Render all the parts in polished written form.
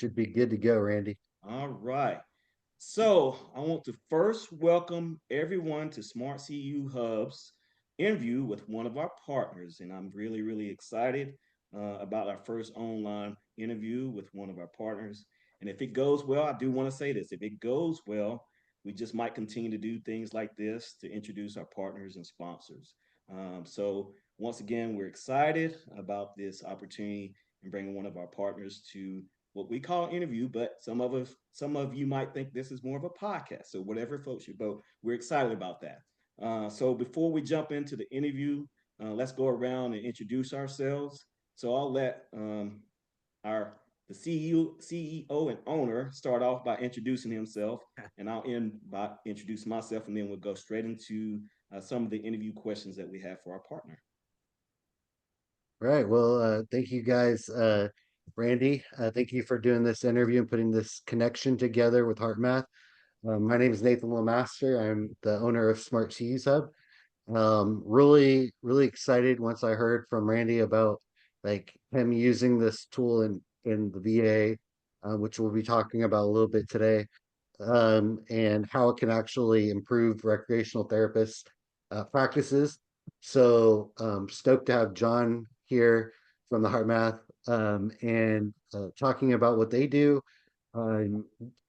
should be good to go, Randy. All right. So I want to first welcome everyone to Smart CU Hub's interview with one of our partners. And I'm really, really excited about our first online interview with one of our partners. And if it goes well, I do want to say this. If it goes well, we just might continue to do things like this to introduce our partners and sponsors. So once again, we're excited about this opportunity and bringing one of our partners to what we call interview, but some of you might think this is more of a podcast. So whatever floats your boat, we're excited about that. So before we jump into the interview, let's go around and introduce ourselves. So I'll let our the CEO and owner start off by introducing himself, and I'll end by introducing myself, and then we'll go straight into some of the interview questions that we have for our partner. Right. Well, thank you guys, Randy. Thank you for doing this interview and putting this connection together with HeartMath. My name is Nathan Lemaster. I'm the owner of Smart Cheese Hub. Really excited once I heard from Randy about like him using this tool in the VA, which we'll be talking about a little bit today, and how it can actually improve recreational therapists' practices. So stoked to have John here from the Heart Math and talking about what they do. Um,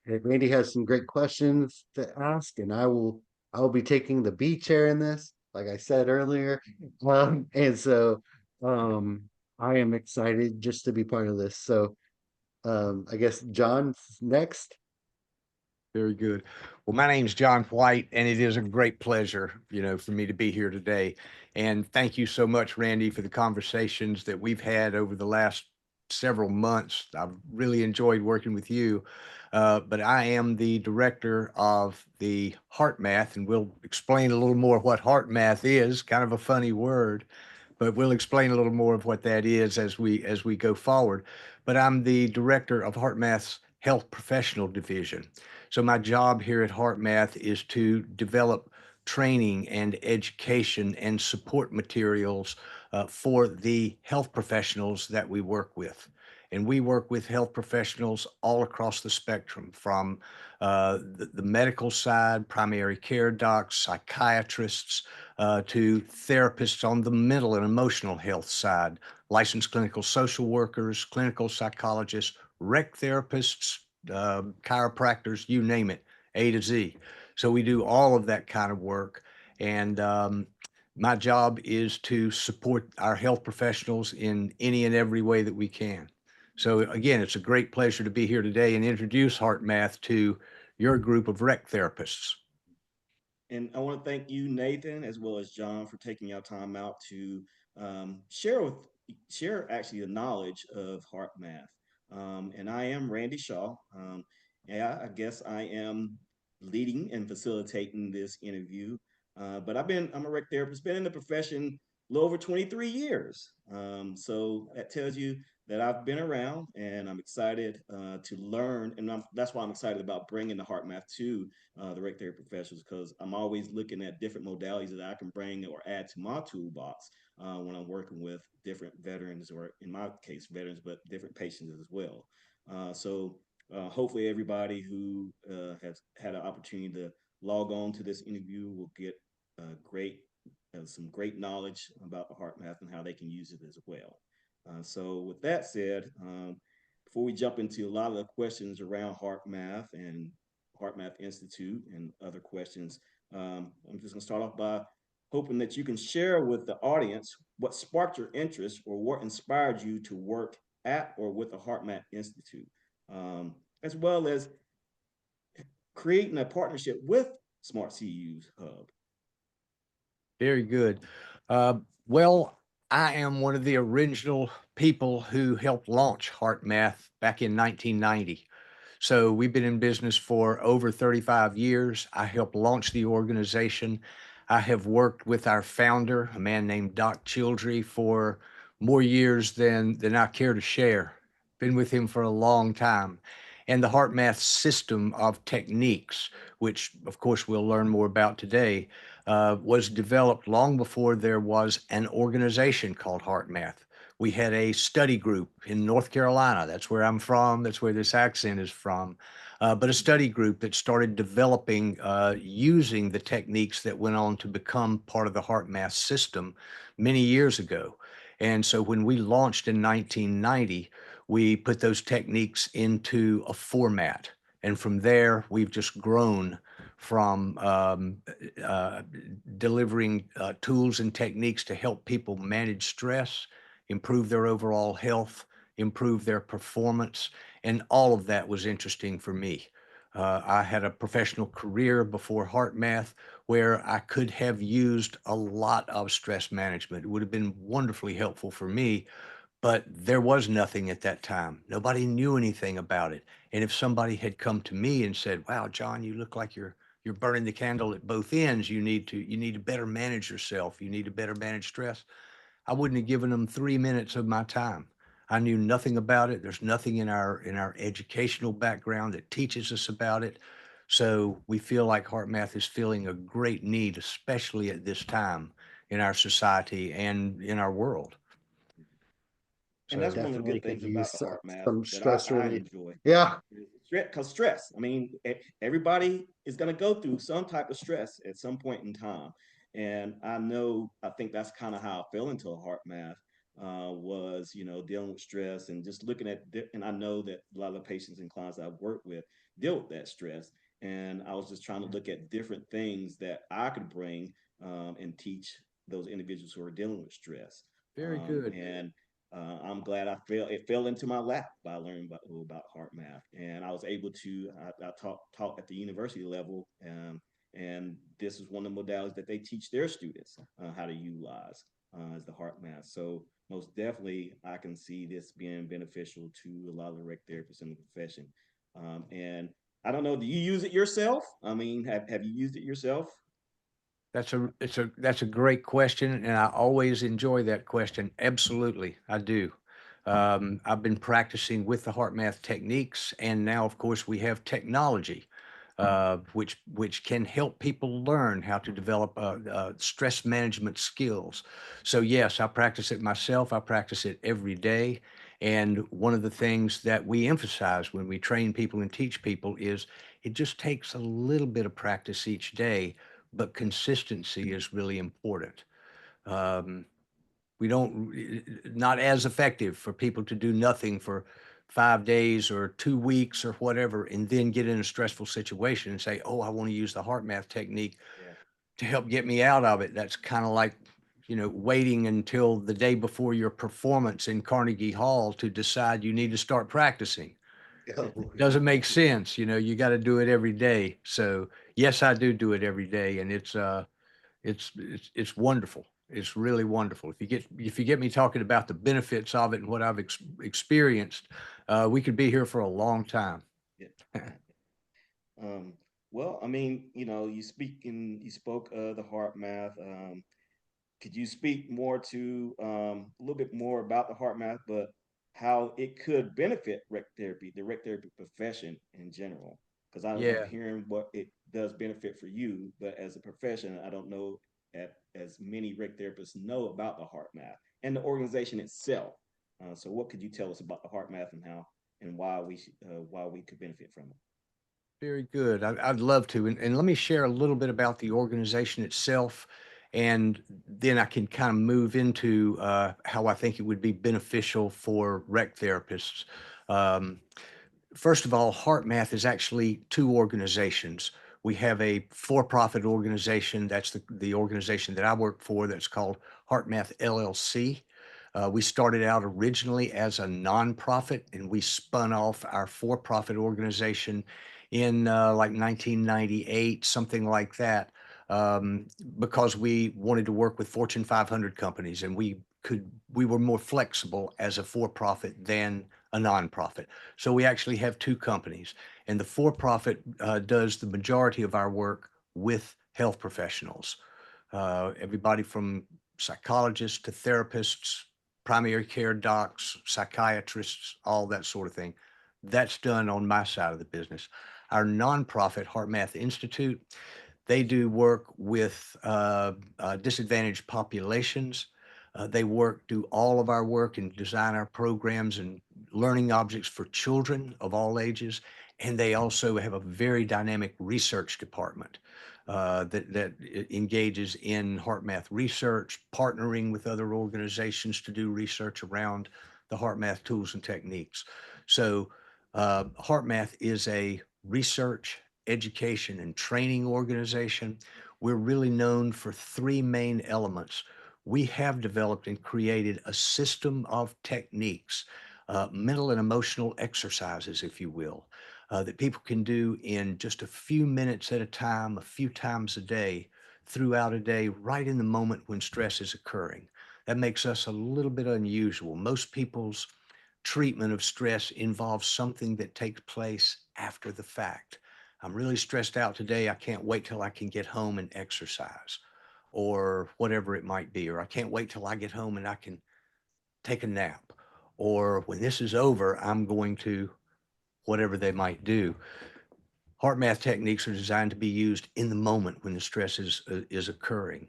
Randy has some great questions to ask, and I will be taking the B chair in this, like I said earlier. And so I am excited just to be part of this. So I guess John's next. Very good. Well, my name's John White, and it is a great pleasure, for me to be here today. And thank you so much, Randy, for the conversations that we've had over the last several months. I've really enjoyed working with you. But I am the director of the Heart Math, and we'll explain a little more what Heart Math is. Kind of a funny word, but we'll explain a little more of what that is as we go forward. But I'm the director of Heart Math's Health Professional Division. So my job here at HeartMath is to develop training and education and support materials for the health professionals that we work with. And we work with health professionals all across the spectrum, from the medical side, primary care docs, psychiatrists, to therapists on the mental and emotional health side, licensed clinical social workers, clinical psychologists, rec therapists, chiropractors, you name it, A to Z. So we do all of that kind of work. And my job is to support our health professionals in any and every way that we can. So again, it's a great pleasure to be here today and introduce HeartMath to your group of rec therapists. And I want to thank you, Nathan, as well as John, for taking your time out to share actually the knowledge of heart math. And I am Randy Shaw. Yeah, I guess I am leading and facilitating this interview. But I'm a rec therapist, been in the profession a little over 23 years. So that tells you that I've been around, and I'm excited to learn. And that's why I'm excited about bringing the heart math to the rec therapy professionals, because I'm always looking at different modalities that I can bring or add to my toolbox when I'm working with different veterans, or in my case, veterans, but different patients as well. So hopefully everybody who has had an opportunity to log on to this interview will get great some great knowledge about the heart math and how they can use it as well. So with that said, before we jump into a lot of the questions around heart math and Heart Math Institute and other questions, I'm just going to start off by hoping that you can share with the audience what sparked your interest or what inspired you to work at or with the Heart Math Institute, as well as creating a partnership with Smart CU's Hub. Very good. Well, I am one of the original people who helped launch HeartMath back in 1990. So we've been in business for over 35 years. I helped launch the organization. I have worked with our founder, a man named Doc Childry, for more years than I care to share. Been with him for a long time. And the HeartMath system of techniques, which of course we'll learn more about today, was developed long before there was an organization called HeartMath. We had a study group in North Carolina. That's where I'm from. That's where this accent is from. But a study group that started developing using the techniques that went on to become part of the HeartMath system many years ago. And so when we launched in 1990, we put those techniques into a format. And from there, we've just grown from uh, delivering tools and techniques to help people manage stress, improve their overall health, improve their performance. And all of that was interesting for me. I had a professional career before HeartMath where I could have used a lot of stress management. It would have been wonderfully helpful for me, but there was nothing at that time. Nobody knew anything about it. And if somebody had come to me and said, "Wow, John, you look like you're burning the candle at both ends. You need to better manage yourself. You need to better manage stress." I wouldn't have given them 3 minutes of my time. I knew nothing about it. There's nothing in our educational background that teaches us about it. So we feel like HeartMath is filling a great need, especially at this time in our society and in our world. And that's So one of the Definitely good could things about use the heart math some that stress I relief. enjoy. Yeah. Because stress, I mean, everybody is going to go through some type of stress at some point in time. And I think that's kind of how I fell into heart math, was, dealing with stress and just looking at, and I know that a lot of the patients and clients I've worked with deal with that stress. And I was just trying to look at different things that I could bring, and teach those individuals who are dealing with stress. very good. And I'm glad it fell into my lap by learning about heart math, and I was able to. I taught at the university level, and this is one of the modalities that they teach their students how to utilize, as the heart math. So most definitely, I can see this being beneficial to a lot of the rec therapists in the profession. And I don't know, do you use it yourself? I mean, have you used it yourself? That's a great question, and I always enjoy that question. Absolutely, I do. I've been practicing with the HeartMath techniques, and now, of course, we have technology, which can help people learn how to develop stress management skills. So yes, I practice it myself. I practice it every day, and one of the things that we emphasize when we train people and teach people is it just takes a little bit of practice each day, but consistency is really important. Um, we don't, not as effective for people to do nothing for 5 days or 2 weeks or whatever, and then get in a stressful situation and say, "Oh, I want to use the heart math technique Yeah. to help get me out of it." That's kind of like, waiting until the day before your performance in Carnegie Hall to decide you need to start practicing. Oh, Doesn't make sense. You got to do it every day. So yes, I do it every day, and it's wonderful. It's really wonderful. If you get me talking about the benefits of it and what I've experienced, we could be here for a long time. Yeah. Um, well, I mean, you spoke of the heart math. Could you speak more to, a little bit more about the heart math, but how it could benefit the rec therapy profession in general? Because I'm Yeah, hearing what it does benefit for you, but as a profession, I don't know as many rec therapists know about the heart math and the organization itself. So, what could you tell us about the heart math and how and why we could benefit from it? very good. I'd love to. And let me share a little bit about the organization itself. And then I can kind of move into how I think it would be beneficial for rec therapists. Um, First of all, HeartMath is actually two organizations. We have a for-profit organization. That's the organization that I work for. That's called HeartMath LLC. We started out originally as a nonprofit, and we spun off our for-profit organization in like 1998, something like that, because we wanted to work with Fortune 500 companies, and we were more flexible as a for-profit than a nonprofit. So we actually have two companies, and the for-profit does the majority of our work with health professionals, everybody from psychologists to therapists, primary care docs, psychiatrists, all that sort of thing. That's done on my side of the business. Our nonprofit, Heart Math Institute, they do work with disadvantaged populations. They do all of our work and design our programs and learning objects for children of all ages. And they also have a very dynamic research department that engages in HeartMath research, partnering with other organizations to do research around the HeartMath tools and techniques. So HeartMath is a research, education, and training organization. We're really known for three main elements. We have developed and created a system of techniques, mental and emotional exercises, if you will, that people can do in just a few minutes at a time, a few times a day, throughout a day, right in the moment when stress is occurring. That makes us a little bit unusual. Most people's treatment of stress involves something that takes place after the fact. I'm really stressed out today. I can't wait till I can get home and exercise, or whatever it might be. Or I can't wait till I get home and I can take a nap. Or when this is over, I'm going to whatever they might do. Heart math techniques are designed to be used in the moment when the stress is occurring.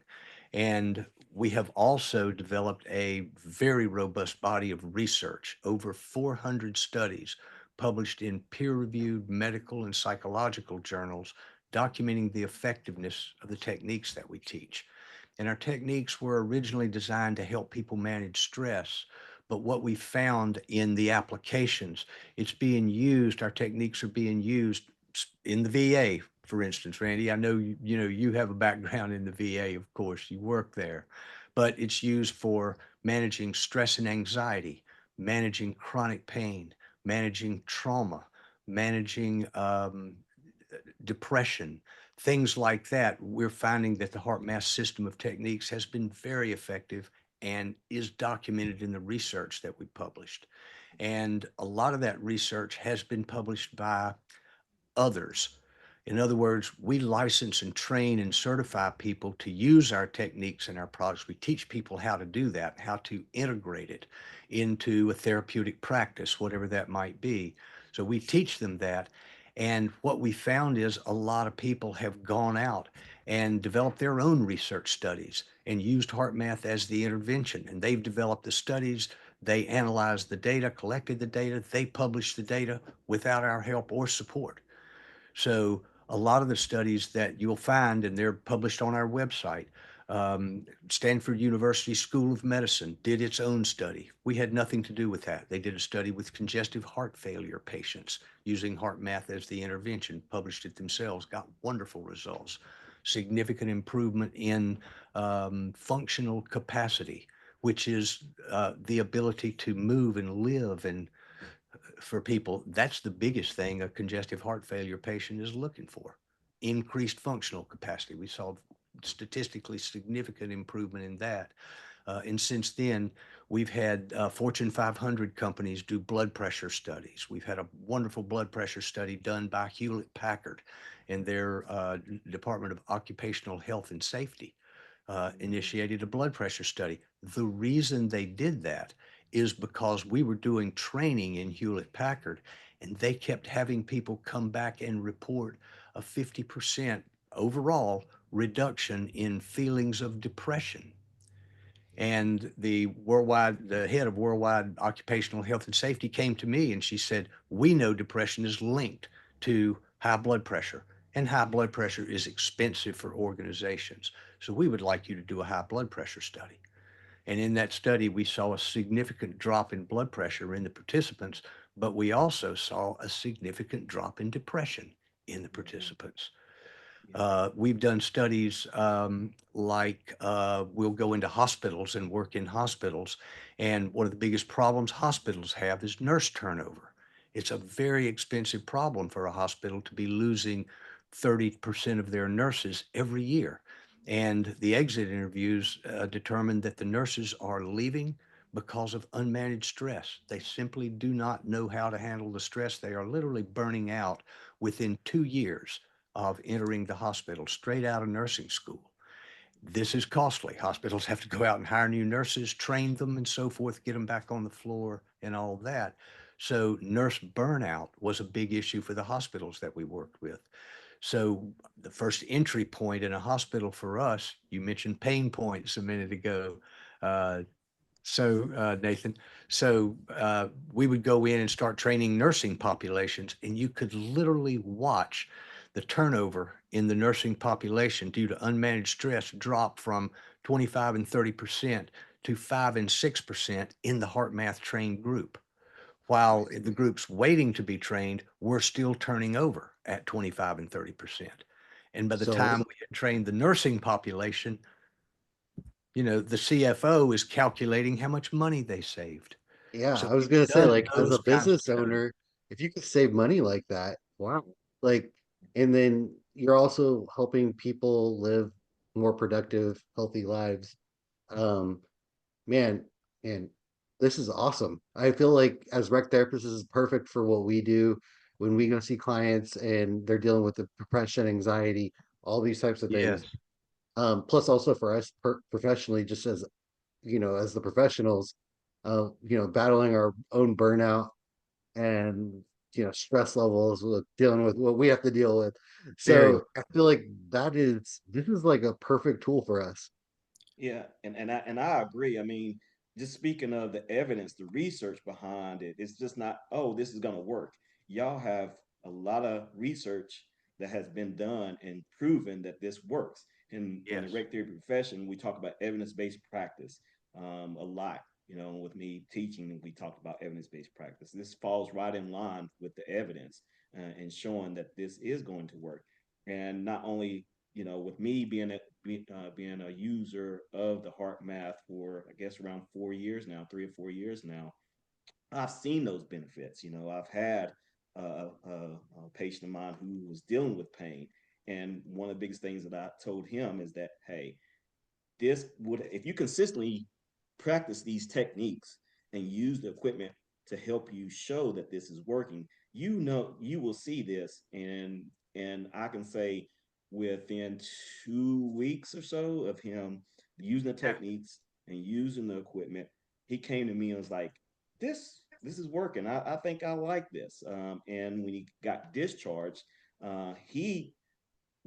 And we have also developed a very robust body of research, over 400 studies published in peer-reviewed medical and psychological journals documenting the effectiveness of the techniques that we teach. And our techniques were originally designed to help people manage stress. But what we found in the applications, it's being used, our techniques are being used in the VA, for instance. Randy, I know you have a background in the VA, of course, you work there, but it's used for managing stress and anxiety, managing chronic pain, managing trauma, managing depression, things like that. We're finding that the heart math system of techniques has been very effective and is documented in the research that we published. And a lot of that research has been published by others. In other words, we license and train and certify people to use our techniques and our products. We teach people how to do that, how to integrate it into a therapeutic practice, whatever that might be. So we teach them that. And what we found is a lot of people have gone out and developed their own research studies and used HeartMath as the intervention. And they've developed the studies, they analyzed the data, collected the data, they published the data without our help or support. So a lot of the studies that you'll find, and they're published on our website, Stanford University School of Medicine did its own study. We had nothing to do with that. They did a study with congestive heart failure patients using heart math as the intervention, published it themselves, got wonderful results, significant improvement in functional capacity, which is the ability to move and live and for people, that's the biggest thing a congestive heart failure patient is looking for. Increased functional capacity. We saw statistically significant improvement in that. And since then, we've had Fortune 500 companies do blood pressure studies. We've had a wonderful blood pressure study done by Hewlett Packard and their Department of Occupational Health and Safety initiated a blood pressure study. The reason they did that is because we were doing training in Hewlett Packard and they kept having people come back and report a 50% overall reduction in feelings of depression. And the head of worldwide occupational health and safety came to me and she said, we know depression is linked to high blood pressure, and high blood pressure is expensive for organizations. So we would like you to do a high blood pressure study. And in that study, we saw a significant drop in blood pressure in the participants, but we also saw a significant drop in depression in the Mm-hmm. participants. Yeah. We've done studies like we'll go into hospitals and work in hospitals. And one of the biggest problems hospitals have is nurse turnover. It's a very expensive problem for a hospital to be losing 30% of their nurses every year. And the exit interviews determined that the nurses are leaving because of unmanaged stress. They simply do not know how to handle the stress. They are literally burning out within 2 years of entering the hospital straight out of nursing school. This is costly. Hospitals have to go out and hire new nurses, train them, and so forth, get them back on the floor and all of that. So, nurse burnout was a big issue for the hospitals that we worked with. So, the first entry point in a hospital for us, you mentioned pain points a minute ago. Uh, Nathan, we would go in and start training nursing populations, and you could literally watch the turnover in the nursing population due to unmanaged stress drop from 25 and 30% to 5 and 6% in the HeartMath trained group. While Right. the groups waiting to be trained were still turning over at 25 and 30%. And by the So time we had trained the nursing population, the CFO is calculating how much money they saved. yeah, So I was we've gonna say, done like, as those a kinds of business studies. owner, if you could save money like that, wow. Like, and then you're also helping people live more productive, healthy lives. Um, man, man, this is awesome. I feel like as rec therapists, this is perfect for what we do when we go see clients and they're dealing with the depression, anxiety, all these types of things. Yes, Plus also for us professionally, just as as the professionals, battling our own burnout and stress levels, with dealing with what we have to deal with. very, So I feel like this is like a perfect tool for us. Yeah, and I agree. I mean, just speaking of the evidence, the research behind it, it's just not, oh, this is gonna work. Y'all have a lot of research that has been done and proven that this works. In the yes, rec therapy profession, we talk about evidence-based practice a lot. You know, with me teaching, we talked about evidence-based practice. This falls right in line with the evidence and showing that this is going to work. And not only with me being a user of the Heart Math for I guess around 4 years now, 3 or 4 years now, I've seen those benefits. I've had a patient of mine who was dealing with pain, and one of the biggest things that I told him is that, hey, this would, if you consistently practice these techniques and use the equipment to help you show that this is working, you will see this. And I can say within 2 weeks or so of him using the yeah, techniques and using the equipment, he came to me and was like, this is working. I think I like this. And when he got discharged, he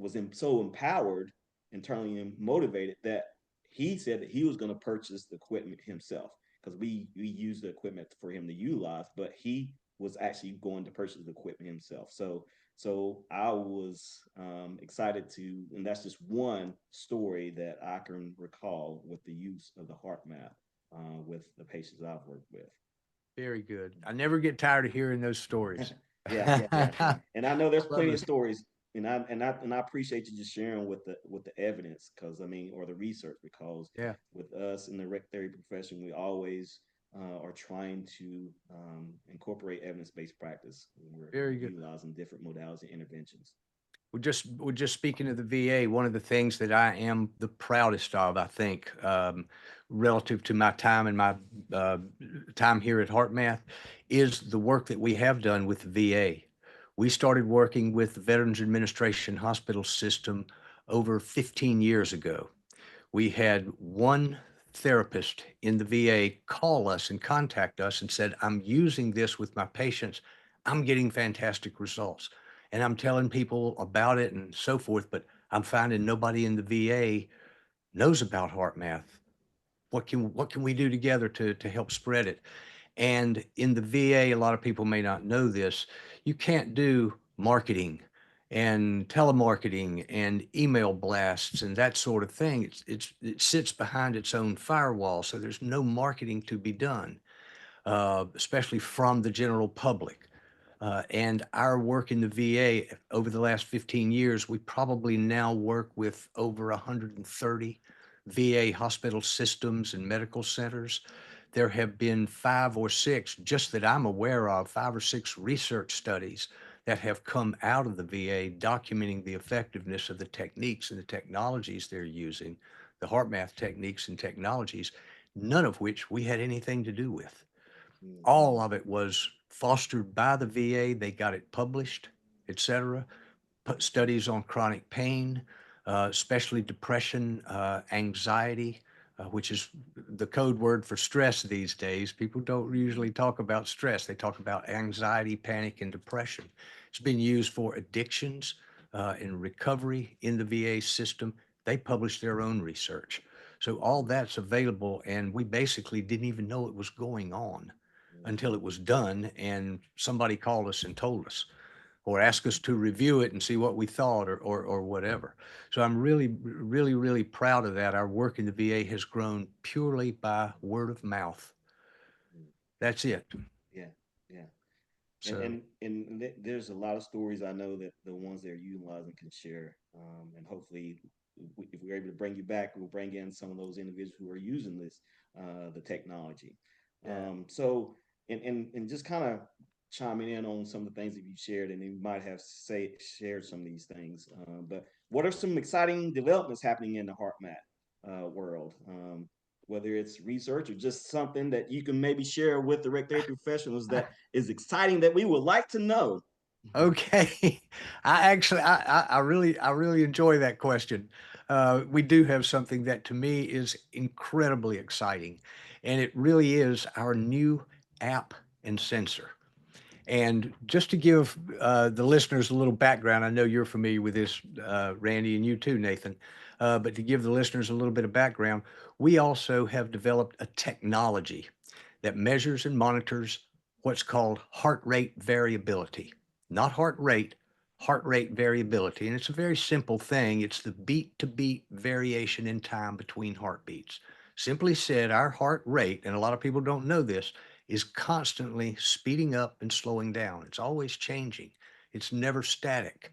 was so empowered, internally motivated, that he said that he was going to purchase the equipment himself, because we used the equipment for him to utilize, but he was actually going to purchase the equipment himself. So I was excited to, and that's just one story that I can recall with the use of the heart math with the patients I've worked with. very good. I never get tired of hearing those stories. Yeah, yeah. And I know there's Love plenty of it. stories, and I appreciate you just sharing with the evidence, because I mean, or the research, because Yeah, with us in the rec therapy profession, we always are trying to incorporate evidence-based practice when we're very good. utilizing different modalities and interventions. We're just speaking of the VA. One of the things that I am the proudest of, I think, relative to my time and my uh, time here at HeartMath, is the work that we have done with the VA. We started working with the Veterans Administration hospital system over 15 years ago. We had one therapist in the VA call us and contact us and said, I'm using this with my patients. I'm getting fantastic results. And I'm telling people about it and so forth, but I'm finding nobody in the VA knows about HeartMath. What can we do together to help spread it? And in the VA, a lot of people may not know this, you can't do marketing and telemarketing and email blasts and that sort of thing. It sits behind its own firewall, so there's no marketing to be done, especially from the general public. And our work in the VA over the last 15 years, we probably now work with over 130 VA hospital systems and medical centers. There have been five or six, just that I'm aware of, five or six research studies that have come out of the VA documenting the effectiveness of the techniques and the technologies they're using, the HeartMath techniques and technologies, none of which we had anything to do with. Mm-hmm. All of it was fostered by the VA. They got it published, et cetera. Put studies on chronic pain, especially depression, anxiety, which is the code word for stress these days. People don't usually talk about stress. They talk about anxiety, panic, and depression. It's been used for addictions and recovery in the VA system. They publish their own research. So all that's available, and we basically didn't even know it was going on until it was done, and somebody called us and told us, or asked us to review it and see what we thought, or whatever. So I'm really, really, really proud of that. Our work in the VA has grown purely by word of mouth. Mm. That's it. Yeah, yeah. And So there's a lot of stories I know that the ones they're utilizing can share. And hopefully, if we're able to bring you back, we'll bring in some of those individuals who are using this, the technology. yeah. So, and just kind of chiming in on some of the things that you shared, and you might have shared some of these things. But what are some exciting developments happening in the HeartMath world? Whether it's research or just something that you can maybe share with the rec therapy professionals that is exciting that we would like to know. Okay. I really enjoy that question. We do have something that to me is incredibly exciting, and it really is our new app and sensor. And just to give the listeners a little background, I know you're familiar with this, Randy, and you too, Nathan. But to give the listeners a little bit of background, we also have developed a technology that measures and monitors what's called heart rate variability, not heart rate variability. And it's a very simple thing. It's the beat to beat variation in time between heartbeats. Simply said, our heart rate, and a lot of people don't know this, is constantly speeding up and slowing down. It's always changing. It's never static.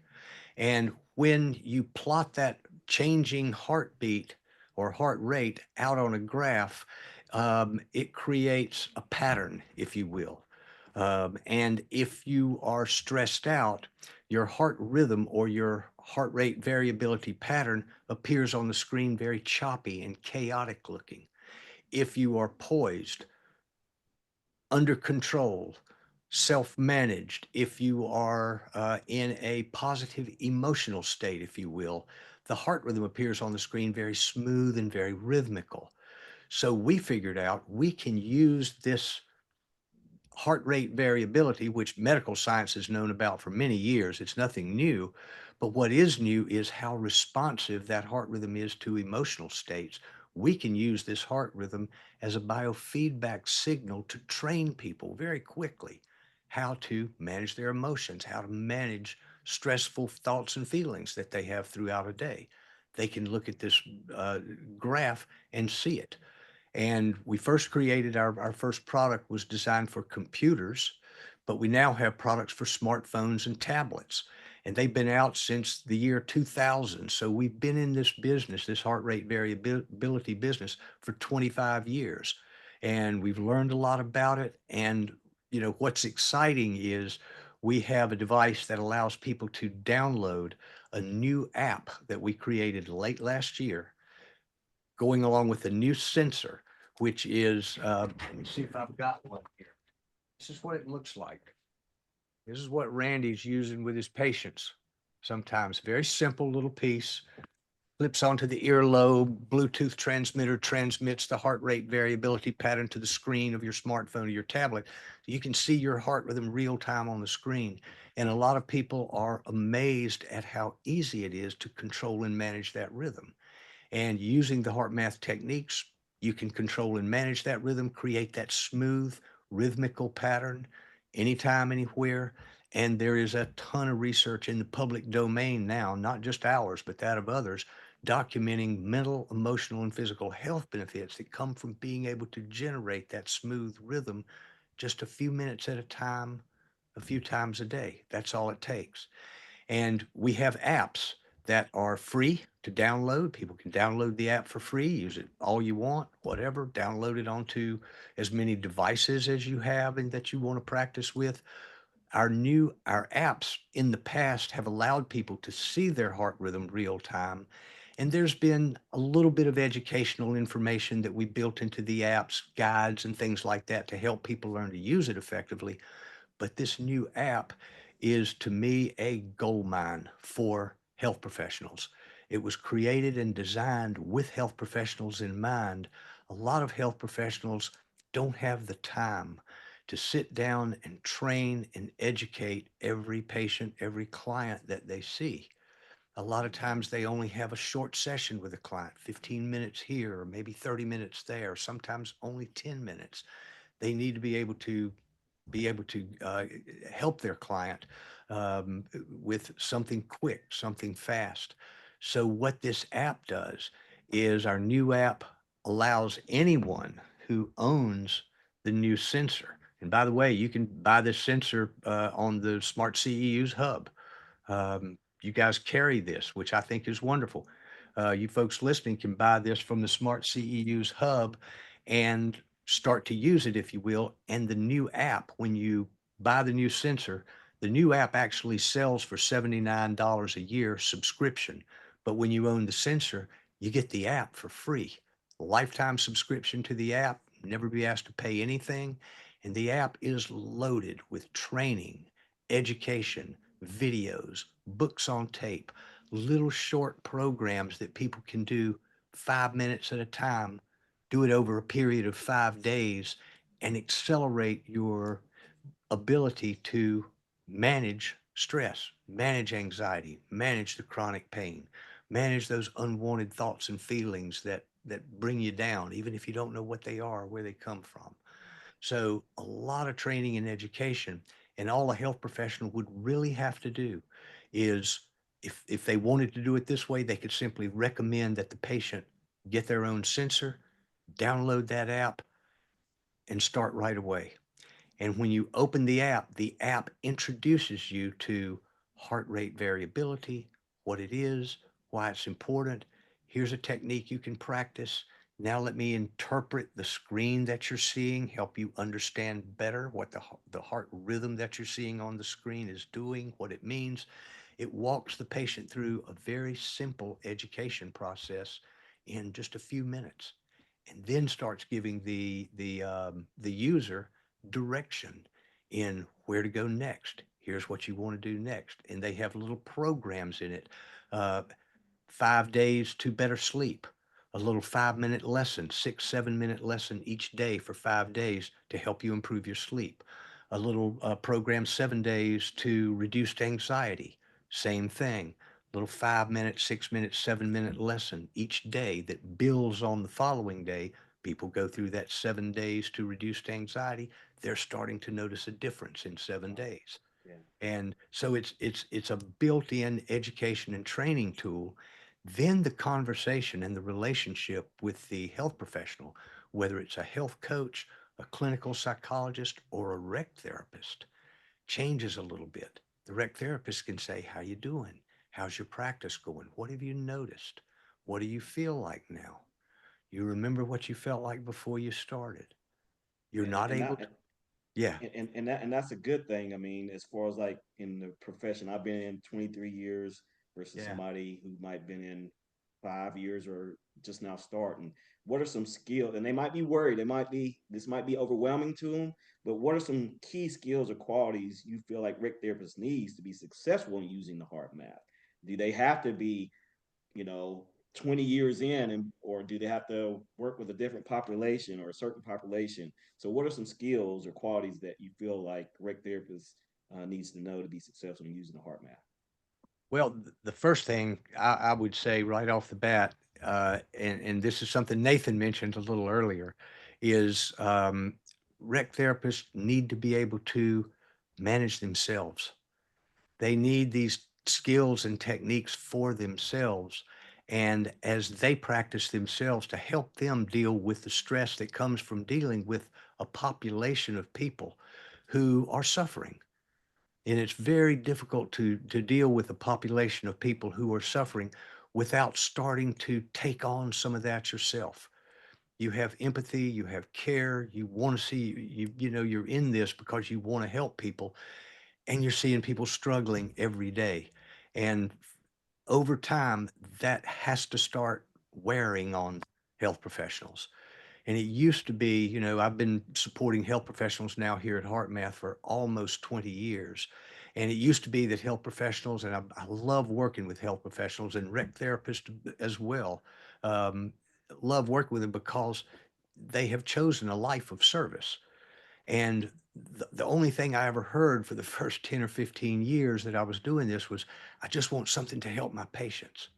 And when you plot that changing heartbeat or heart rate out on a graph, it creates a pattern, if you will. And if you are stressed out, your heart rhythm or your heart rate variability pattern appears on the screen very choppy and chaotic looking. If you are poised, under control, self managed, if you are in a positive emotional state, if you will, the heart rhythm appears on the screen very smooth and very rhythmical. So we figured out we can use this heart rate variability, which medical science has known about for many years. It's nothing new. But what is new is how responsive that heart rhythm is to emotional states. We can use this heart rhythm as a biofeedback signal to train people very quickly how to manage their emotions, how to manage stressful thoughts and feelings that they have throughout a day. They can look at this uh, graph and see it. And we first created our first product was designed for computers, but we now have products for smartphones and tablets. And they've been out since the year 2000. So we've been in this business, this heart rate variability business, for 25 years. And we've learned a lot about it. And, what's exciting is we have a device that allows people to download a new app that we created late last year, going along with a new sensor, which is, let me see if I've got one here. This is what it looks like. This is what Randy's using with his patients. Sometimes very simple little piece, clips onto the earlobe, Bluetooth transmitter transmits the heart rate variability pattern to the screen of your smartphone or your tablet. You can see your heart rhythm real time on the screen. And a lot of people are amazed at how easy it is to control and manage that rhythm. And using the heart math techniques, you can control and manage that rhythm, create that smooth, rhythmical pattern anytime, anywhere. And there is a ton of research in the public domain now, not just ours, but that of others, documenting mental, emotional, and physical health benefits that come from being able to generate that smooth rhythm just a few minutes at a time, a few times a day. That's all it takes. And we have apps that are free to download. People can download the app for free, use it all you want, whatever, download it onto as many devices as you have and that you want to practice with. Our apps in the past have allowed people to see their heart rhythm real time. And there's been a little bit of educational information that we built into the apps, guides and things like that to help people learn to use it effectively. But this new app is to me a gold mine for health professionals. It was created and designed with health professionals in mind. A lot of health professionals don't have the time to sit down and train and educate every patient, every client that they see. A lot of times they only have a short session with a client, 15 minutes here, or maybe 30 minutes there, sometimes only 10 minutes. They need to be able to help their client with something quick, something fast. So what this app does is our new app allows anyone who owns the new sensor. And by the way, you can buy this sensor on the Smart CEU's hub. You guys carry this, which I think is wonderful. You folks listening can buy this from the Smart CEU's hub and start to use it, if you will. And the new app, when you buy the new sensor, the new app actually sells for $79 a year subscription. But when you own the sensor, you get the app for free. Lifetime subscription to the app, never be asked to pay anything. And the app is loaded with training, education, videos, books on tape, little short programs that people can do 5 minutes at a time, do it over a period of 5 days, and accelerate your ability to manage stress, manage anxiety, manage the chronic pain, manage those unwanted thoughts and feelings that bring you down, even if you don't know what they are, where they come from. So a lot of training and education, and all a health professional would really have to do is, if they wanted to do it this way, they could simply recommend that the patient get their own sensor, download that app, and start right away. And when you open the app introduces you to heart rate variability, what it is, why it's important. Here's a technique you can practice. Now let me interpret the screen that you're seeing, help you understand better what the heart rhythm that you're seeing on the screen is doing, what it means. It walks the patient through a very simple education process in just a few minutes, and then starts giving the user direction in where to go next. Here's what you want to do next. And they have little programs in it. Uh, 5 days to better sleep, a little 5 minute lesson, 6, 7 minute lesson each day for 5 days to help you improve your sleep. A little program, 7 days to reduce anxiety. Same thing. Little 5 minute, 6 minute, 7 minute lesson each day that builds on the following day. People go through that 7 days to reduce anxiety. They're starting to notice a difference in seven Wow. days. Yeah. And so it's a built-in education and training tool. Then the conversation and the relationship with the health professional, whether it's a health coach, a clinical psychologist, or a rec therapist, changes a little bit. The rec therapist can say, "How you doing? How's your practice going? What have you noticed? What do you feel like now? You remember what you felt like before you started? You're Yeah. not able to." Yeah, And that's a good thing. I mean, as far as like in the profession, I've been in 23 years versus yeah. somebody who might been in 5 years or just now starting. What are some skills? And they might be worried. They might be this might be overwhelming to them. But what are some key skills or qualities you feel like rec therapists needs to be successful in using the heart math? Do they have to be, you know, 20 years in, and or do they have to work with a different population or a certain population? So what are some skills or qualities that you feel like rec therapist needs to know to be successful in using the heart math? Well, the first thing I would say right off the bat, and this is something Nathan mentioned a little earlier, is rec therapists need to be able to manage themselves. They need these skills and techniques for themselves. And as they practice themselves, to help them deal with the stress that comes from dealing with a population of people who are suffering. And it's very difficult to deal with a population of people who are suffering without starting to take on some of that yourself. You have empathy, you have care, you want to see, you're in this because you want to help people, and you're seeing people struggling every day. And over time, that has to start wearing on health professionals. And it used to be, I've been supporting health professionals now here at HeartMath for almost 20 years. And it used to be that health professionals, and I love working with health professionals and rec therapists as well, um, love working with them because they have chosen a life of service. And the only thing I ever heard for the first 10 or 15 years that I was doing this was, I just want something to help my patients.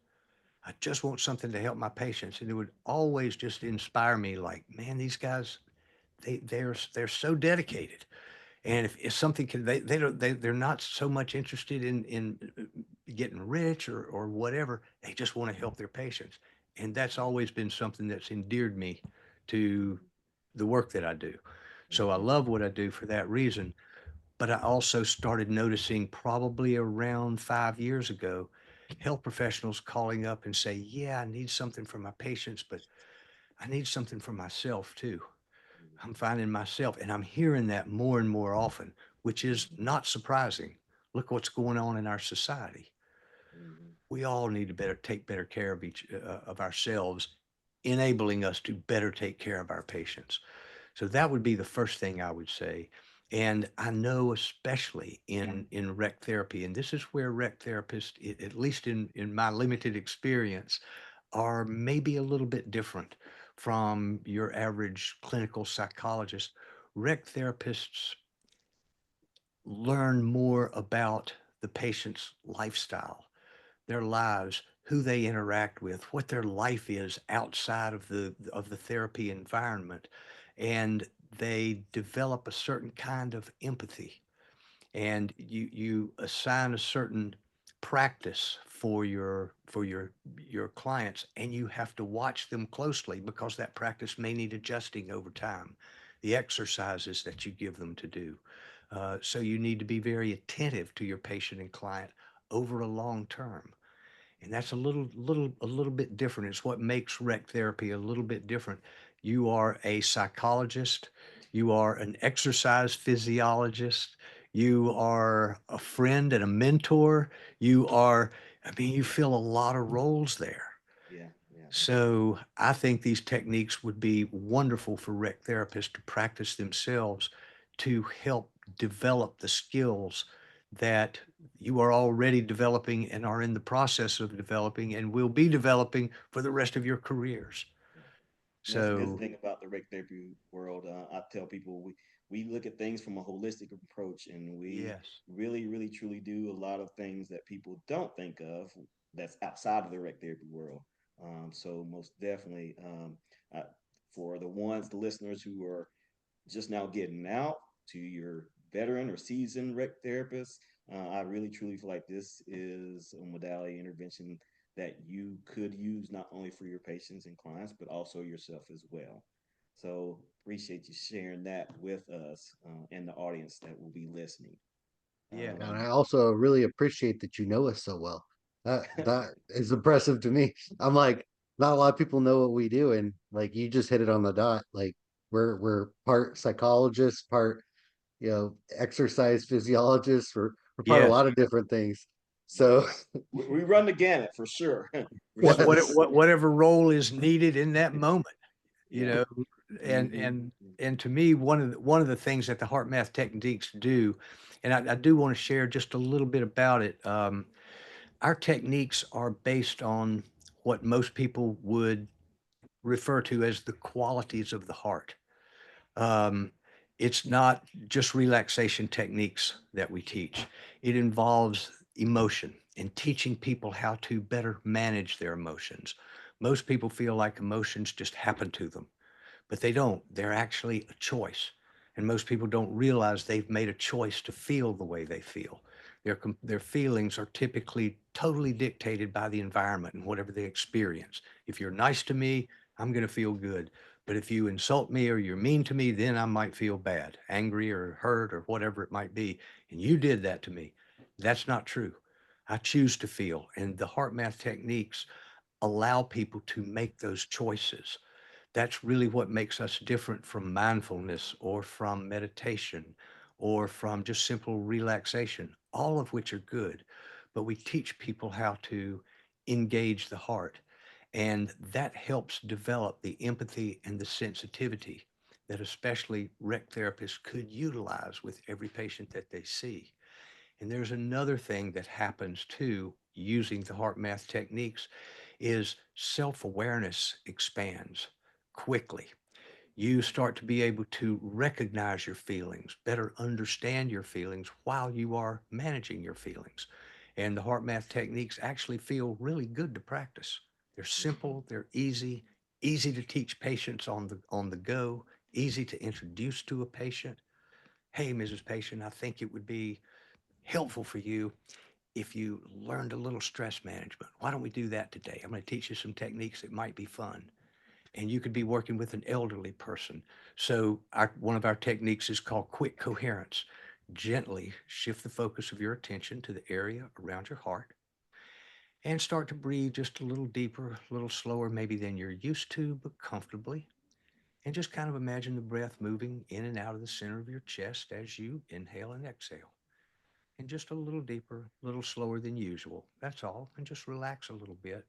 I just want something to help my patients. And it would always just inspire me like, man, these guys, they're so dedicated. And if something can, they're not so much interested in getting rich or whatever. They just want to help their patients. And that's always been something that's endeared me to the work that I do. So I Mm-hmm. love what I do for that reason. But I also started noticing probably around 5 years ago, health professionals calling up and say, yeah, I need something for my patients, but I need something for myself too. I'm finding myself, and I'm hearing that more and more often, which is not surprising. Look what's going on in our society. Mm-hmm. We all need to better take better care of each of ourselves, enabling us to better take care of our patients. So that would be the first thing I would say. And I know especially in rec therapy, and this is where rec therapists, at least in my limited experience, are maybe a little bit different from your average clinical psychologist. Rec therapists learn more about the patient's lifestyle, their lives, who they interact with, what their life is outside of the therapy environment, and they develop a certain kind of empathy, and you assign a certain practice for your clients, and you have to watch them closely because that practice may need adjusting over time, the exercises that you give them to do. So you need to be very attentive to your patient and client over a long term, and that's a little bit different. It's what makes rec therapy a little bit different. You are a psychologist, you are an exercise physiologist, you are a friend and a mentor, you are, I mean, you fill a lot of roles there. Yeah, yeah, So I think these techniques would be wonderful for rec therapists to practice themselves to help develop the skills that you are already developing and are in the process of developing and will be developing for the rest of your careers. yeah. And that's the good So thing about the rec therapy world. I tell people we look at things from a holistic approach, and we yes, really truly do a lot of things that people don't think of that's outside of the rec therapy world. So most definitely, I, for the listeners who are just now getting out, to your veteran or seasoned rec therapist, I really truly feel like this is a modality intervention that you could use not only for your patients and clients, but also yourself as well. So appreciate you sharing that with us and the audience that will be listening. yes, And Um, I also really appreciate that you know us so well. That is impressive to me. I'm like, not a lot of people know what we do, and like you just hit it on the dot. Like we're part psychologists, part exercise physiologists. We're part a yes. lot of different things. yeah, So we run the gamut for sure, for What, what, sure. yes, what, whatever role is needed in that moment, you Yeah. know, and Mm-hmm. and and to me, one of the things that the heart math techniques do, and I do want to share just a little bit about it. Our techniques are based on what most people would refer to as the qualities of the heart. Um, it's not just relaxation techniques that we teach. It involves emotion and teaching people how to better manage their emotions. Most people feel like emotions just happen to them, but they don't. They're actually a choice. And most people don't realize they've made a choice to feel the way they feel. Their feelings are typically totally dictated by the environment and whatever they experience. If you're nice to me, I'm going to feel good. But if you insult me or you're mean to me, then I might feel bad, angry or hurt or whatever it might be. And you did that to me. That's not true. I choose to feel. And the heart math techniques allow people to make those choices. That's really what makes us different from mindfulness or from meditation or from just simple relaxation, all of which are good. But we teach people how to engage the heart. And that helps develop the empathy and the sensitivity that especially rec therapists could utilize with every patient that they see. And there's another thing that happens too using the heart math techniques is self-awareness expands quickly. You start to be able to recognize your feelings, better understand your feelings while you are managing your feelings. And the heart math techniques actually feel really good to practice. They're simple, they're easy, easy to teach patients on the go, easy to introduce to a patient. Hey, Mrs. Patient, I think it would be helpful for you if you learned a little stress management. Why don't we do that today? I'm going to teach you some techniques that might be fun. And you could be working with an elderly person. So one of our techniques is called quick coherence. Gently shift the focus of your attention to the area around your heart and start to breathe just a little deeper, a little slower maybe than you're used to, but comfortably. And just kind of imagine the breath moving in and out of the center of your chest as you inhale and exhale. And just a little deeper, a little slower than usual. That's all. And just relax a little bit.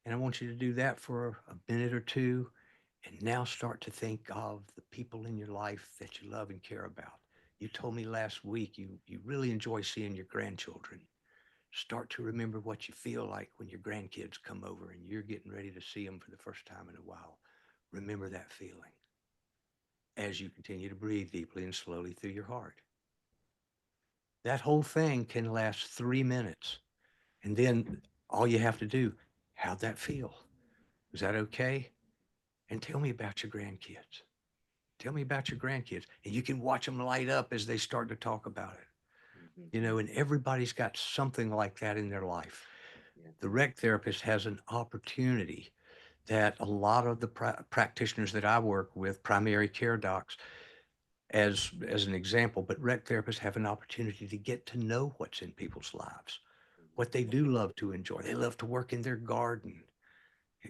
And I want you to do that for a minute or two. And now start to think of the people in your life that you love and care about. You told me last week you really enjoy seeing your grandchildren. Start to remember what you feel like when your grandkids come over and you're getting ready to see them for the first time in a while. Remember that feeling as you continue to breathe deeply and slowly through your heart. That whole thing can last 3 minutes. And then all you have to do, how'd that feel? Is that okay? And tell me about your grandkids. Tell me about your grandkids. And you can watch them light up as they start to talk about it. And everybody's got something like that in their life. Yeah. The rec therapist has an opportunity that a lot of the practitioners that I work with, primary care docs, as an example, but rec therapists have an opportunity to get to know what's in people's lives, what they do love to enjoy. They love to work in their garden,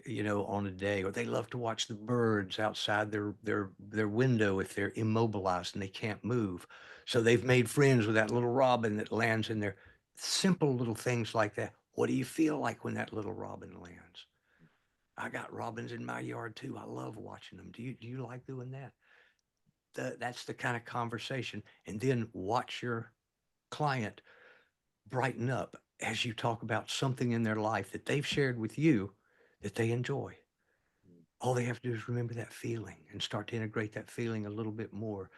on a day, or they love to watch the birds outside their window if they're immobilized and they can't move. So they've made friends with that little robin that lands in there. Simple little things like that. What do you feel like when that little robin lands? I got robins in my yard too. I love watching them. Do you like doing that? That's the kind of conversation. And then watch your client brighten up as you talk about something in their life that they've shared with you that they enjoy. All they have to do is remember that feeling and start to integrate that feeling a little bit more.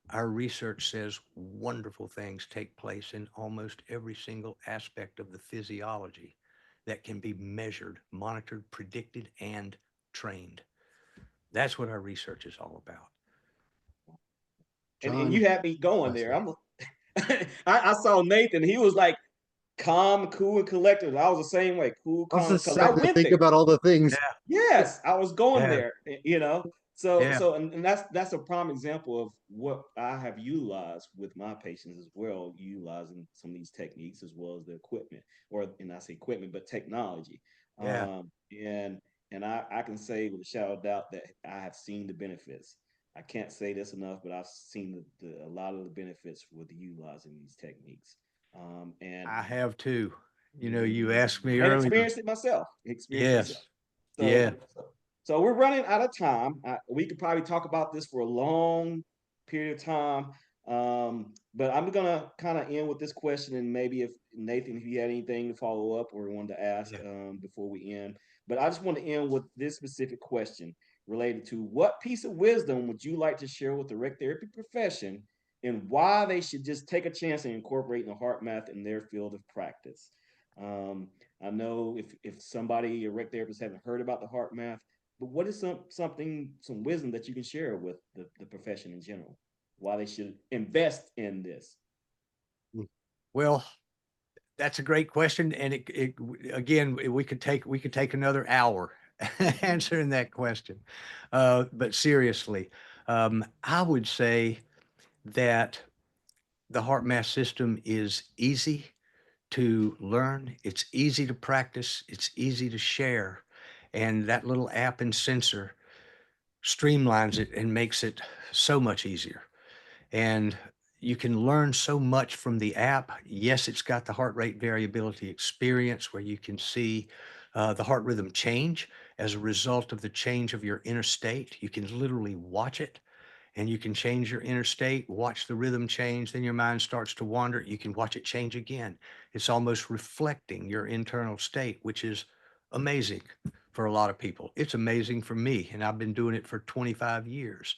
Our research says wonderful things take place in almost every single aspect of the physiology that can be measured, monitored, predicted, and trained. That's what our research is all about. And John, you had me going oh, there. sorry. I saw Nathan. He was like calm, cool, and collected. I was the same way, cool, I was calm, just because I starting to went think there. about all the things. Yeah, Yes, I was going yeah, there. So yeah, so and that's a prime example of what I have utilized with my patients as well, utilizing some of these techniques as well as the equipment, or and I say equipment, but technology. yeah. And I can say with a shadow of doubt that I have seen the benefits. I can't say this enough, but I've seen a lot of the benefits with utilizing these techniques. And I have too. You Mhm. asked me And earlier. experienced it myself. Experienced it myself. Yes, So, yeah, so, so we're running out of time. We could probably talk about this for a long period of time. But I'm gonna kind of end with this question, and maybe if Nathan, if you had anything to follow up or wanted to ask yeah. before we end. But I just want to end with this specific question related to what piece of wisdom would you like to share with the rec therapy profession, and why they should just take a chance and incorporate the heart math in their field of practice. Um, I know if somebody, a rec therapist, haven't heard about the heart math, but what is some wisdom that you can share with the profession in general? Why they should invest in this? Mm. Well, that's a great question, and it again we could take another hour Mhm. answering that question. But seriously, I would say that the heart math system is easy to learn. It's easy to practice. It's easy to share, and that little app and sensor streamlines it and makes it so much easier. And you can learn so much from the app. Yes, it's got the heart rate variability experience where you can see the heart rhythm change as a result of the change of your inner state. You can literally watch it and you can change your inner state, watch the rhythm change, then your mind starts to wander. You can watch it change again. It's almost reflecting your internal state, which is amazing for a lot of people. It's amazing for me, and I've been doing it for 25 years.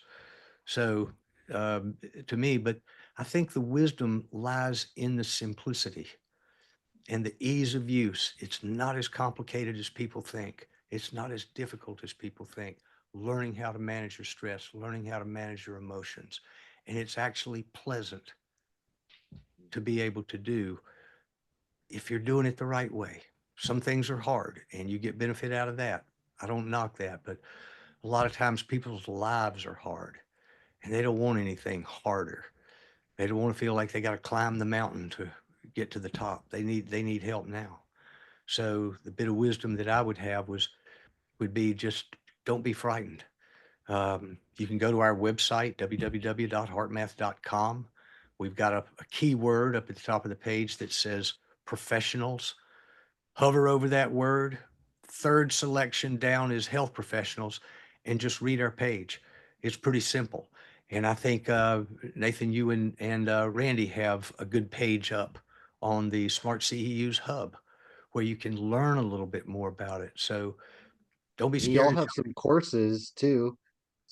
So to me, but I think the wisdom lies in the simplicity and the ease of use. It's not as complicated as people think. It's not as difficult as people think. Learning how to manage your stress, learning how to manage your emotions. And it's actually pleasant to be able to do if you're doing it the right way. Some things are hard and you get benefit out of that. I don't knock that, but a lot of times people's lives are hard and they don't want anything harder. They don't want to feel like they got to climb the mountain to get to the top. They need help now. So the bit of wisdom that I would have would be just don't be frightened. You can go to our website, www.heartmath.com. We've got a keyword up at the top of the page that says professionals. Hover over that word. Third selection down is health professionals, and just read our page. It's pretty simple. And I think Nathan, you and Randy have a good page up on the Smart CEUs hub where you can learn a little bit more about it. So don't be And y'all scared to have jump. some courses too.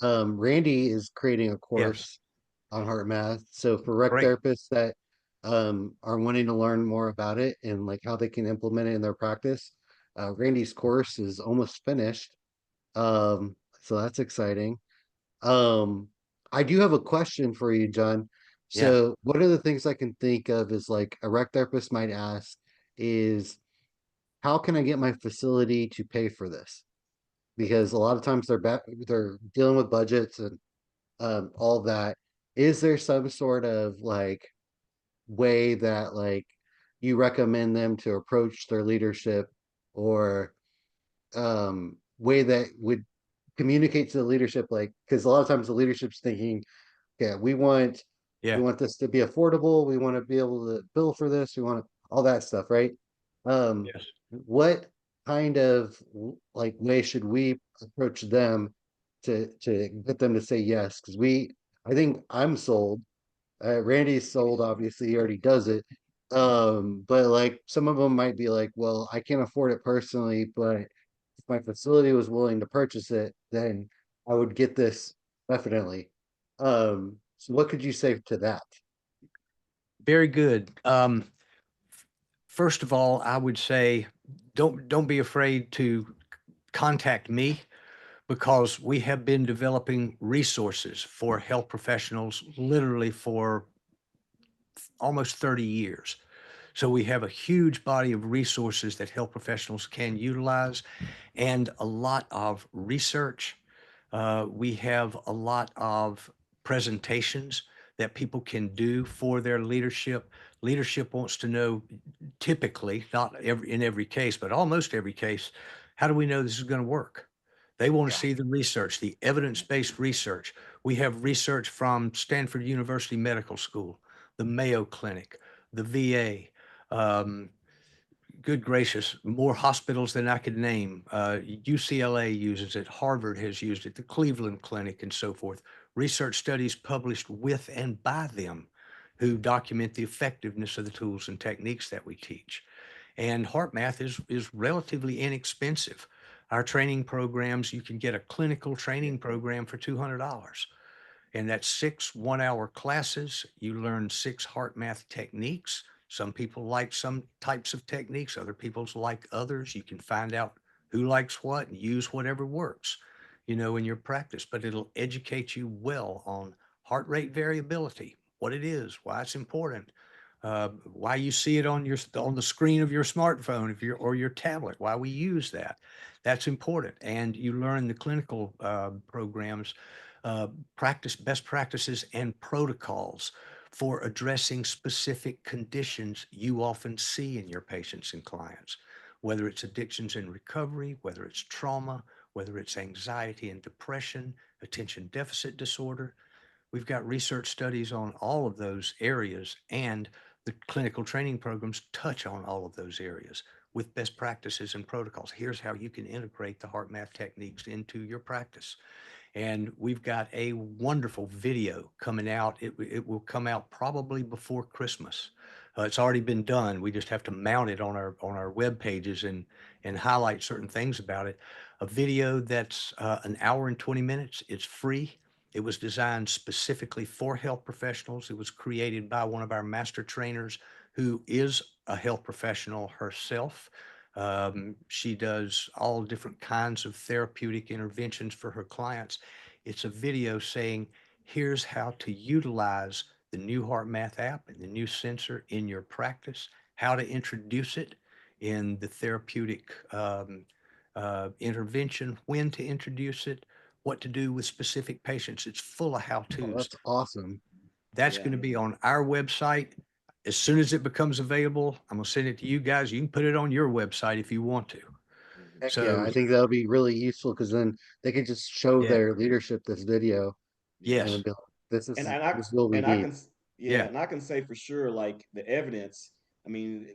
Randy is creating a Yes, course on heart math. So for rec great. therapists that are wanting to learn more about it and like how they can implement it in their practice, Randy's course is almost finished. So that's exciting. Um, I do have a question for you, John. Yeah, So one of the things I can think of is like a rec therapist might ask is how can I get my facility to pay for this? Because a lot of times they're dealing with budgets and all that. Is there some sort of like way that like you recommend them to approach their leadership or way that would communicate to the leadership like because a lot of times the leadership's thinking yeah, we yeah, want this to be affordable. We want to be able to bill for this. We want all that stuff, right? Um, yes. what kind of like way should we approach them to get them to say yes? Because I think I'm sold. Randy's sold. Obviously, he already does it. But like some of them might be like, well, I can't afford it personally, but if my facility was willing to purchase it, then I would get this definitely. So what could you say to that? Very good. First of all, I would say don't be afraid to contact me because we have been developing resources for health professionals literally for almost 30 years. So we have a huge body of resources that health professionals can utilize and a lot of research. We have a lot of presentations that people can do for their leadership. Leadership wants to know, typically, not in every case, but almost every case, how do we know this is going to work? They want to Yeah. see the research, the evidence-based research. We have research from Stanford University Medical School, the Mayo Clinic, the VA. Um, Good gracious, more hospitals than I could name. UCLA uses it, Harvard has used it, the Cleveland Clinic, and so forth. Research studies published with and by them who document the effectiveness of the tools and techniques that we teach. And HeartMath is relatively inexpensive. Our training programs, you can get a clinical training program for $200. And that's 6 1-hour classes. You learn 6 HeartMath techniques. Some people like some types of techniques, other people's like others. You can find out who likes what and use whatever works, in your practice. But it'll educate you well on heart rate variability, what it is, why it's important, why you see it on the screen of your smartphone or your tablet, why we use that. That's important. And you learn the clinical programs, uh, best practices and protocols for addressing specific conditions you often see in your patients and clients, whether it's addictions and recovery, whether it's trauma, whether it's anxiety and depression, attention deficit disorder. We've got research studies on all of those areas, and the clinical training programs touch on all of those areas with best practices and protocols. Here's how you can integrate the heart math techniques into your practice. And we've got a wonderful video coming out. It will come out probably before Christmas. It's already been done. We just have to mount it on our web pages and highlight certain things about it. a video that's an hour and 20 minutes. It's free. It was designed specifically for health professionals. It was created by one of our master trainers who is a health professional herself. She does all different kinds of therapeutic interventions for her clients. It's a video saying, here's how to utilize the new HeartMath app and the new sensor in your practice, how to introduce it in the therapeutic intervention, when to introduce it, what to do with specific patients. It's full of Oh, how-tos. that's awesome. That's Yeah. going to be on our website. As soon as it becomes available, I'm going to send it to you guys. You can put it on your website if you want to. Mhm. Heck yeah, So, I think that'll be really useful because then they can just show yeah, their leadership this video Yeah. and yes, be like, this and is and I this is what we and I need. can yeah, yeah, and I can say for sure, like the evidence. I mean,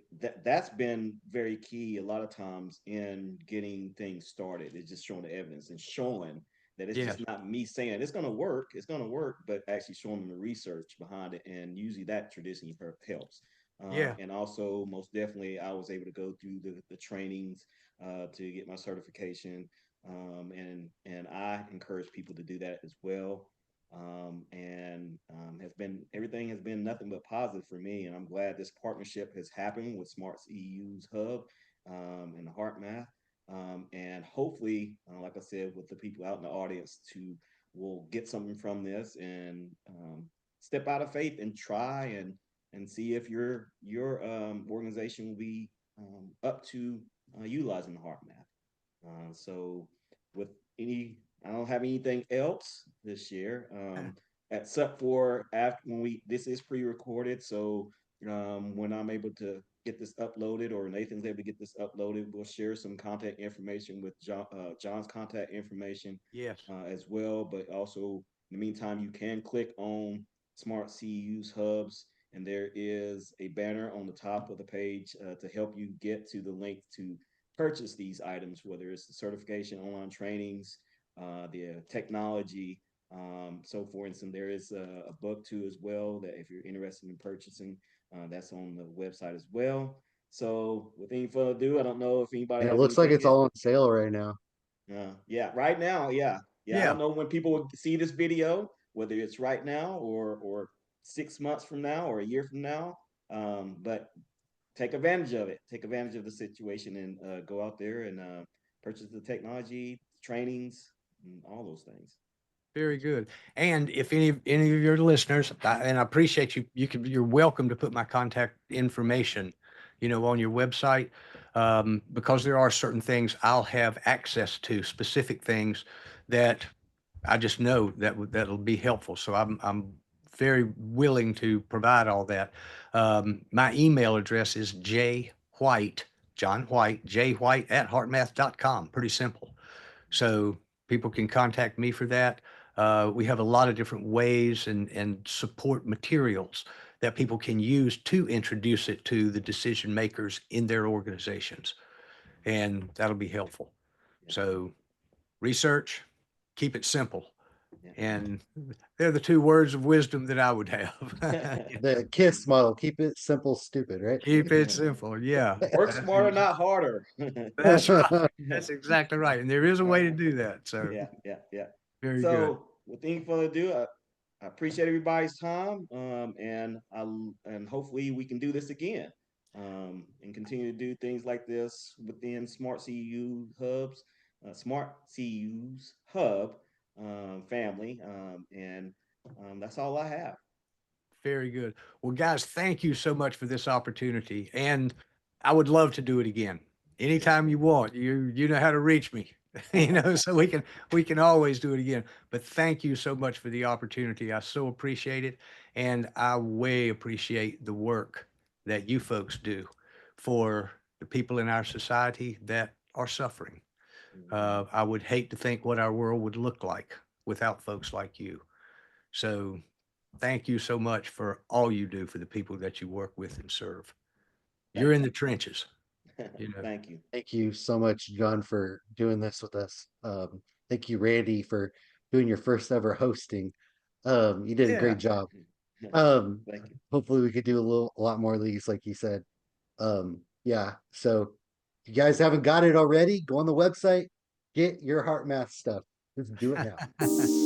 that's been very key a lot of times in getting things started. It's just showing the evidence and showing that it's yes, just not me saying it's going to work. It's going to work, but actually showing them the research behind it, and usually that traditionally helps. yeah. And also, most definitely, I was able to go through the trainings to get my certification, and I encourage people to do that as well, and has been everything has been nothing but positive for me. And I'm glad this partnership has happened with Smart CEU's Hub and the HeartMath. And hopefully, like I said, with the people out in the audience, to will get something from this and step out of faith and try and see if your organization will be up to utilizing the HeartMath. So with any, I don't have anything else this year, except for after when this is pre-recorded. So when I'm able to get this uploaded, or Nathan's able to get this uploaded, we'll share some contact information with John's contact information Yes. as well. But also in the meantime, you can click on Smart CU's hubs, and there is a banner on the top of the page to help you get to the link to purchase these items, whether it's the certification, online trainings, the technology. So, for instance, there is a book too as well that if you're interested in purchasing, that's on the website as well. So, with any further ado, I don't know if anybody And it has looks like anything. it's all on sale right now. Yeah, right now, yeah, yeah. I Yeah, don't know when people will see this video, whether it's right now or 6 months from now or a year from now. But take advantage of it. Take advantage of the situation and go out there and purchase the technology, trainings, and all those things. very good. And if any of your listeners, and I appreciate you, you're welcome to put my contact information, on your website, because there are certain things I'll have access to, specific things that I just know that'll be helpful. So I'm very willing to provide all that. My email address is jwhite, John White, jwhite at heartmath.com. Pretty simple. So people can contact me for that. We have a lot of different ways and support materials that people can use to introduce it to the decision makers in their organizations. And that'll be helpful. Yeah, So research, keep it simple. yeah. And they're the two words of wisdom that I would have. The KISS model, keep it simple, stupid, right? Keep it simple. Yeah. Work That's, smarter, not harder. that's right. That's exactly right. And there is a way to do that. So Yeah. very good. So, with any further ado, I appreciate everybody's time, and hopefully we can do this again, and continue to do things like this within Smart CU hubs, Smart CU's hub family, and that's all I have. Very good. Well, guys, thank you so much for this opportunity. And I would love to do it again. Yes, Anytime you sir. want. You know how to reach me. So we can always do it again. But thank you so much for the opportunity. I so appreciate it. And I way appreciate the work that you folks do for the people in our society that are suffering. Mhm. I would hate to think what our world would look like without folks like you. So thank you so much for all you do for the people that you work with and serve. You're Thank in the you. trenches, you know. Thank you. Thank you so much, John, for doing this with us. Thank you, Randy, for doing your first ever hosting. You did a Yeah, great job. Um, Thank you. Hopefully we could do a lot more of these, like you said. Yeah. So if you guys haven't got it already, go on the website, get your heart math stuff. Just do it now.